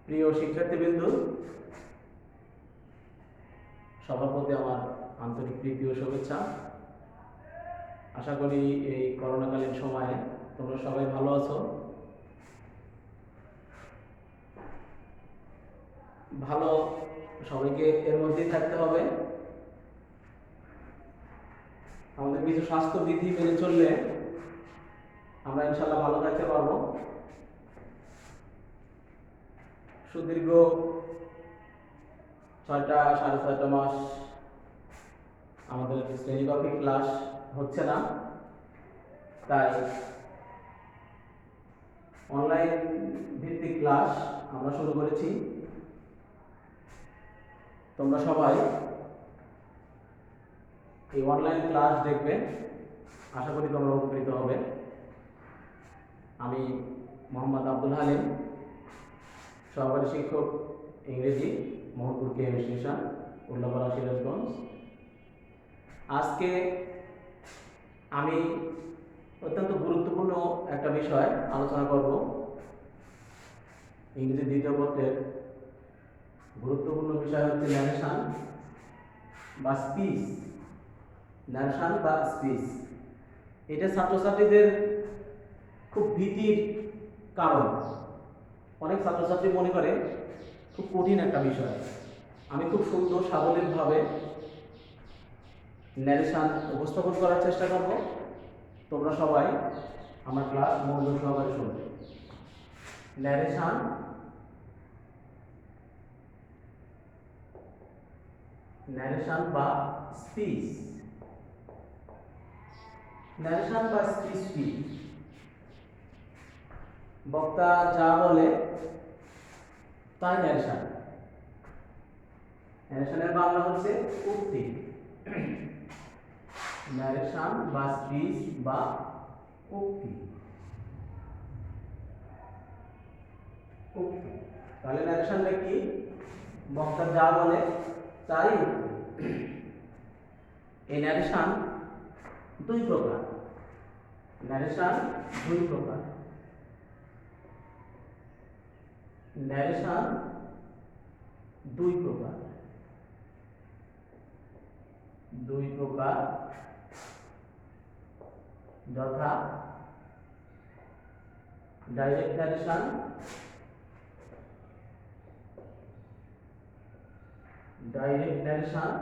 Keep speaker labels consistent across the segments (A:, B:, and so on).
A: প্রিয় শিক্ষার্থীবৃন্দ, সবার প্রতি আমার আন্তরিক প্রীতি ও শুভেচ্ছা। আশা করি এই করোনাকালীন সময়ে তোমরা সবাই ভালো আছো। ভালো সবাইকে এর মধ্যেই থাকতে হবে। আমাদের কিছু স্বাস্থ্যবিধি মেনে চললে আমরা ইনশাল্লাহ ভালো থাকতে পারবো। সুদীর্ঘ 6.5 মাস আমাদের শ্রেণীকক্ষে ক্লাস হচ্ছে না, তাই অনলাইন ভিত্তিক ক্লাস আমরা শুরু করেছি। তোমরা সবাই এই অনলাইন ক্লাস দেখবে, আশা করি তোমরা উপকৃত হবে। আমি মোহাম্মদ আব্দুল হালিম, সহকারী শিক্ষক ইংরেজি, মোহনপুর কে ইনস্টিটিউশন, উল্লাপাড়া, সিরাজগঞ্জ। আজকে আমি অত্যন্ত গুরুত্বপূর্ণ একটা বিষয় আলোচনা করব। ইংরেজি দ্বিতীয় পত্রের গুরুত্বপূর্ণ বিষয় হচ্ছে ন্যারেশন বা স্পিচ। ন্যারেশন বা স্পিচ, এটা ছাত্রছাত্রীদের খুব ভীতির কারণ। অনেক ছাত্রছাত্রী মনে করে খুব কঠিন একটা বিষয়। আমি খুব সুন্দর সাবলীলভাবে ন্যারেশন উপস্থাপন করার চেষ্টা করব। তোমরা সবাই আমার ক্লাস মনোযোগ সহকারে শুনবে। ন্যারেশন বা স্পিচ। ন্যারেশন বা স্পিচ কি? বক্তা যা বলে তাই ন্যারেশন। ন্যারেশনের বাংলা হচ্ছে উক্তি। ন্যারেশন বা স্পিচ বা উক্তি। তাহলে ন্যারেশনটা কি? বক্তা যা বলে তাই উক্তি। এই ন্যারেশন দুই প্রকার। ন্যারেশন দুই প্রকার। ন্যারেশন দুই প্রকার। দুই প্রকার যথা ডাইরেক্ট ন্যারেশন, ডাইরেক্ট ন্যারেশন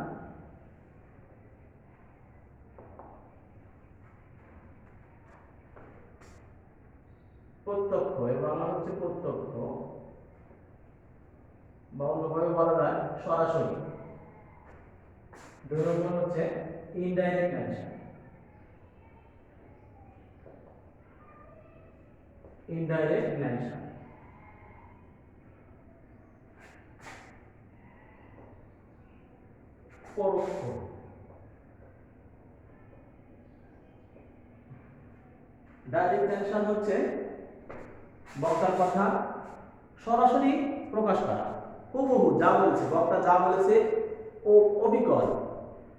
A: প্রত্যক্ষ, এর বাংলা হচ্ছে প্রত্যক্ষ, বা অন্যভাবে বলা যায় সরাসরি। দুই নম্বর হচ্ছে ইনডাইরেক্ট ন্যারেশন। ইনডাইরেক্ট ন্যারেশন পরোক্ষ। ডাইরেক্ট ন্যারেশন হচ্ছে বক্তার কথা সরাসরি প্রকাশ করা, হুবহু যা বলেছে, বক্তা যা বলেছে ও অবিকল,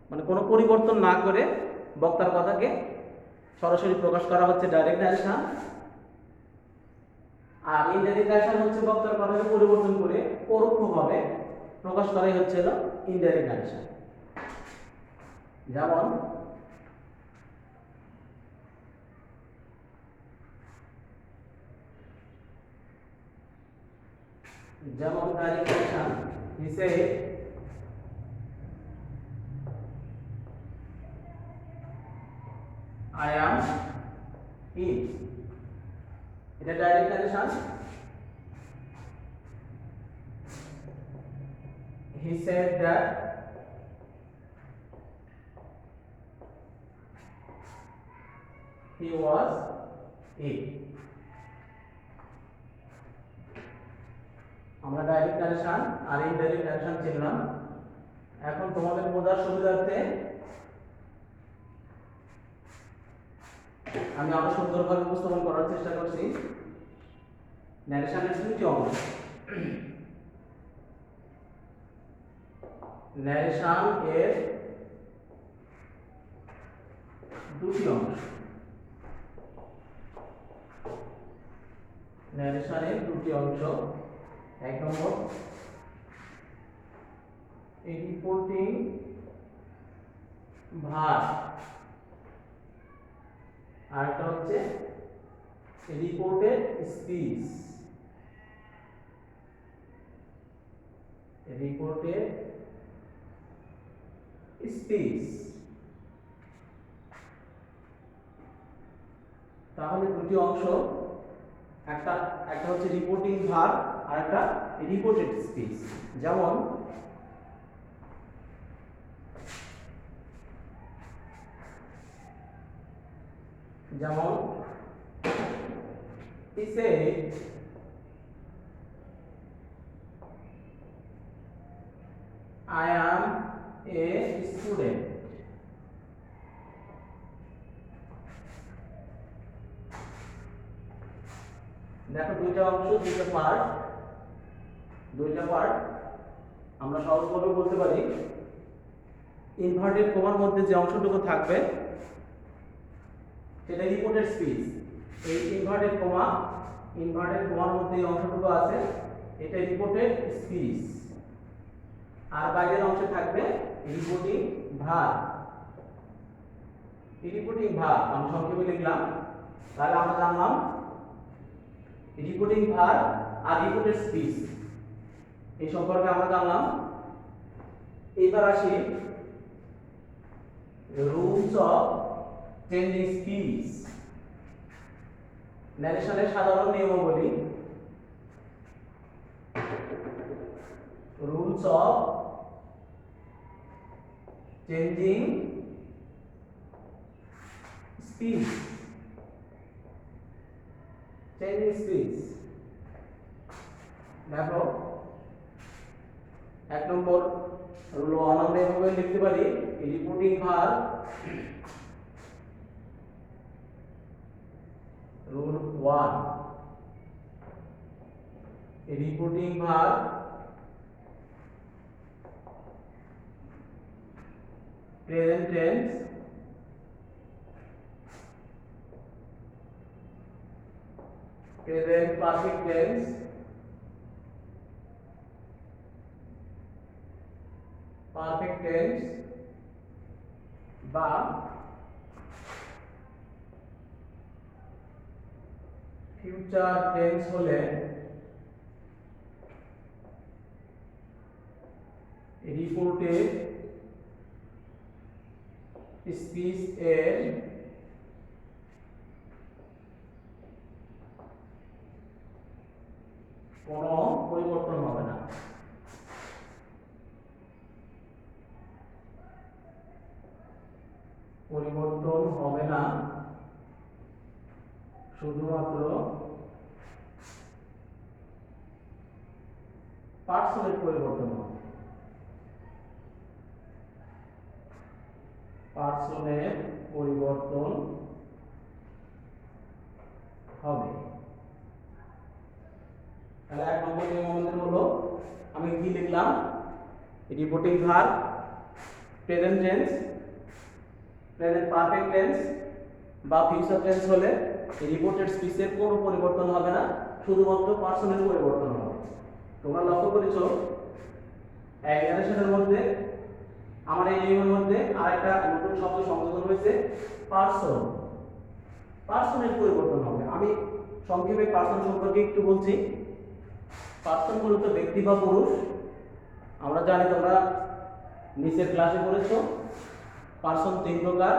A: মানে কোনো পরিবর্তন না করে বক্তার কথাকে সরাসরি প্রকাশ করা হচ্ছে ডাইরেক্ট ন্যারেশন। আর ইনডাইরেক্ট ন্যারেশন হচ্ছে বক্তার কথাকে পরিবর্তন করে পরোক্ষভাবে প্রকাশ করাই হচ্ছে ইনডাইরেক্ট ন্যারেশন। যেমন direct narration, he said, I am in. এটা direct narration. He said that he was in. আমরা ডাইরেক্ট ন্যারেশন আর ইনডাইরেক্ট ন্যারেশন চিনলাম। এখন তোমাদের বোঝার সুবিধার্থে আমি আরো সুন্দরভাবে উপস্থাপন করার চেষ্টা করছি। ন্যারেশনের দুটি অংশ। ন্যারেশন এর দুটি অংশ। ন্যারেশনের দুটি অংশ। এক নম্বর রিপোর্টিং ভার্ব, আর একটা হচ্ছে রিপোর্টেড স্পিচ। Reported speech. তাহলে দুটি অংশ, একটা একটা হচ্ছে রিপোর্টিং ভার্ব আর একটা রিপোর্টেড স্পিচ। যেমন যেমন he said I am a student. দেখো দুইটা অংশ, দুইটা পার্ট, আমরা সহজভাবে বলতে পারি ইনভার্টেড কমার মধ্যে যে অংশটুকু থাকবে সেটা রিপোর্টেড স্পিচ। এই ইনভার্টেড কমার মধ্যে এই অংশটুকু আছে, এটা রিপোর্টেড স্পিচ। আর বাইরের অংশে থাকবে রিপোর্টিং ভার্ব। রিপোর্টিং ভার্ব আমি সংক্ষেপে লিখলাম। তাহলে আমরা জানলাম রিপোর্টিং ভার্ব আর রিপোর্টেড স্পিচ এই সম্পর্কে আমরা জানলাম। এবার আসি রুলস অফ চেঞ্জিং স্পিচ। ন্যারেশনের সাধারণ নিয়মাবলী। Rules of changing speech. Changing speech দেখো এক নম্বর রুল 1 আমরা এভাবে লিখতে পারি reporting verb. Rule 1 reporting verb present tense present perfect tense বা ফিউচার টেন্স হলে রিপোর্টেড স্পিচ এর কোনো পরিবর্তন হবে না। শুধুমাত্র পার্সনের পরিবর্তন হবে। পার্সনের পরিবর্তন হবে। তাহলে এক নম্বর নিয়ম আমাদের হলো, আমি কি লিখলাম, reporting verb present tense, present perfect tense বা ফিউচার টেন্স হলে রিপোর্টেড স্পিচের কোনো পরিবর্তন হবে না, শুধুমাত্র পার্সনের পরিবর্তন হবে। তোমরা লক্ষ্য করেছো ন্যারেশনের মধ্যে আমার এই নিয়মের মধ্যে আরেকটা নতুন শব্দ সংযোজন হয়েছে, পার্সন। পার্সনের পরিবর্তন হবে। আমি সংক্ষেপে পার্সন সম্পর্কে একটু বলছি। পার্সন মূলত ব্যক্তি বা পুরুষ। আমরা জানি, তোমরা নিচের ক্লাসে পড়েছো পার্সন তিন প্রকার,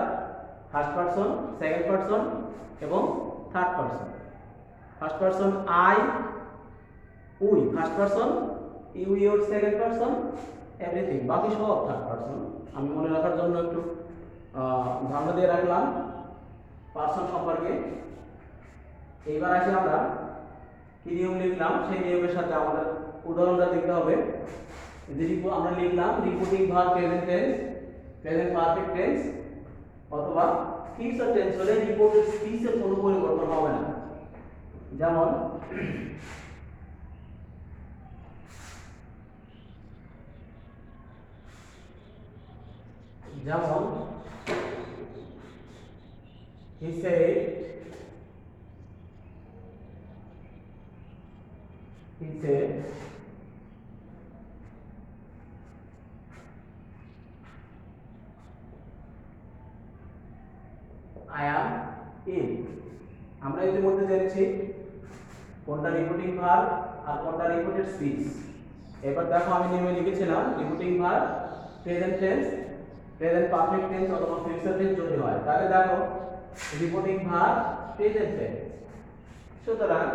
A: ফার্স্ট পার্সন, সেকেন্ড পার্সন এবং third person. First person I, we first person, you your second person, everything বাকি সব থার্ড পার্সন। আমি মনে রাখার জন্য একটু ধারণা দিয়ে রাখলাম পার্সন সম্পর্কে। এইবার আসি আমরা কি নিয়ম লিখলাম, সেই নিয়মের সাথে আমাদের উদাহরণটা দেখতে হবে। আমরা লিখলাম reporting verb present tense, present perfect tense অথবা ফিউচার টেন্স হলে রিপোর্টেড স্পিচের কোনো পরিবর্তন হবে না। যেমন he said he said I am ill. আমরা ইতিমধ্যে জেনেছি কোনটা রিপোর্টিং ভার্ব আর কোনটা রিপোর্টেড স্পিচ। এবার দেখো আমি নিয়মে লিখেছিলাম reporting verb present tense, present perfect tense অথবা ফিউচার টেন্স যদি হয় তাহলে দেখো রিপোর্টিং ভার্ব প্রেজেন্ট টেন্স। সুতরাং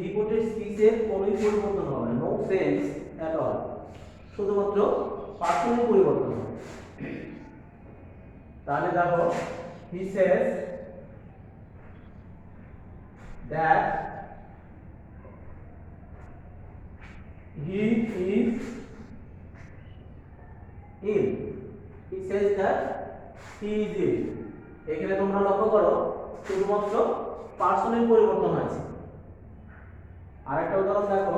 A: রিপোর্টেড স্পিচের কোনো পরিবর্তন হবে না, নো চেঞ্জ এট অল, শুধুমাত্র পার্সনের পরিবর্তন হবে। তাহলে দেখো he says that he is ill. He says that he is ill. এখানে তোমরা লক্ষ্য করো শুধুমাত্র পার্সনের পরিবর্তন হয়েছে। আরেকটা উদাহরণ দেখো,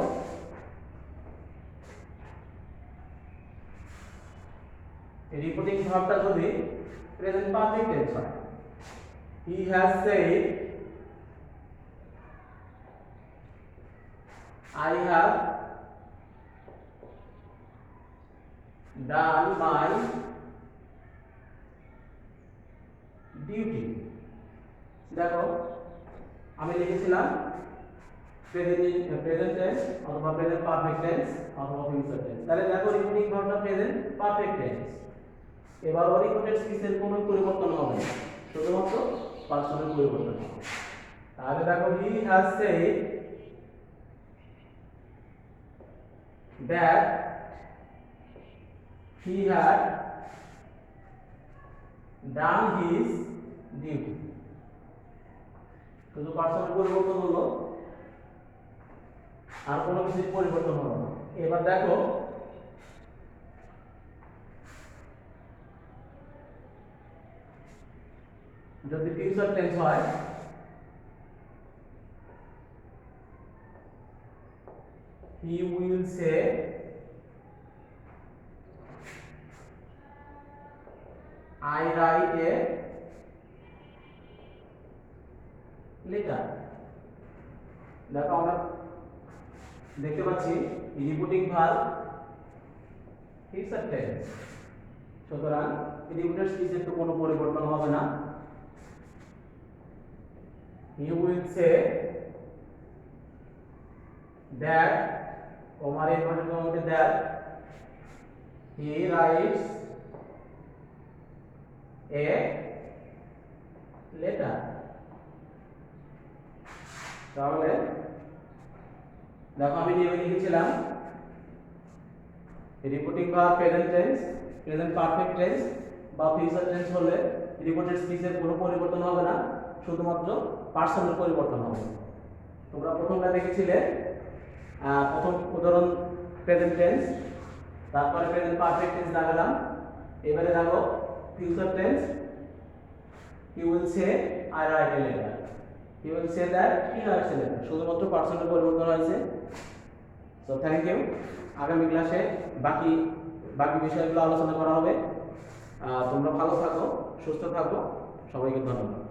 A: রিপোর্টিং ভার্বটা যদি প্রেজেন্ট পারফেক্ট টেন্স হয়, he has said I have done my duty. দেখো আমি লিখেছিলাম প্রেজেন্ট টেন্স অথবা প্রেজেন্ট পারফেক্ট টেন্স অথবা ফিউচার টেন্স। তাহলে দেখো রিপোর্টিং ভার্বটা প্রেজেন্ট পারফেক্ট টেন্স। এবার রিপোর্টেড স্পিচের কোনো পরিবর্তন হবে না, শুধুমাত্র পার্সনের পরিবর্তন হবে। তাহলে দেখো he has said that he had done his duty. শুধু পার্সনের পরিবর্তন হলো, আর কোনো কিছুর পরিবর্তন হলো না। এবার দেখো যদি ফিউচার টেন্স হয় he will say I write a letter. দেখো আমরা দেখতে পাচ্ছি রিপোর্টিং ভার্ব ফিউচার টেন্স, সুতরাং রিপোর্টেড স্পিচের তো কোনো পরিবর্তন হবে না। he will say that ওমার এই ঘটনার মধ্যে that he writes a letter. তাহলে দেখো আমি নিয়মে লিখেছিলাম reporting verb present tense, present perfect tense বা ফিউচার টেন্স হলে রিপোর্টেড স্পিচের কোনো পরিবর্তন হবে না, শুধুমাত্র পার্সনের পরিবর্তন হবে। তোমরা প্রথমটা দেখেছিলে প্রথম উদাহরণ প্রেজেন্ট টেন্স, তারপরে প্রেজেন্ট পারফেক্ট টেন্স দেখালাম। এবারে দেখো future tense, he will say I write a letter, he will say that he writes a letter, শুধুমাত্র পার্সনের পরিবর্তন হয়েছে। So thank you. আগামী ক্লাসে বাকি বিষয়গুলো আলোচনা করা হবে। তোমরা ভালো থাকো, সুস্থ থাকো, সবাইকে ধন্যবাদ।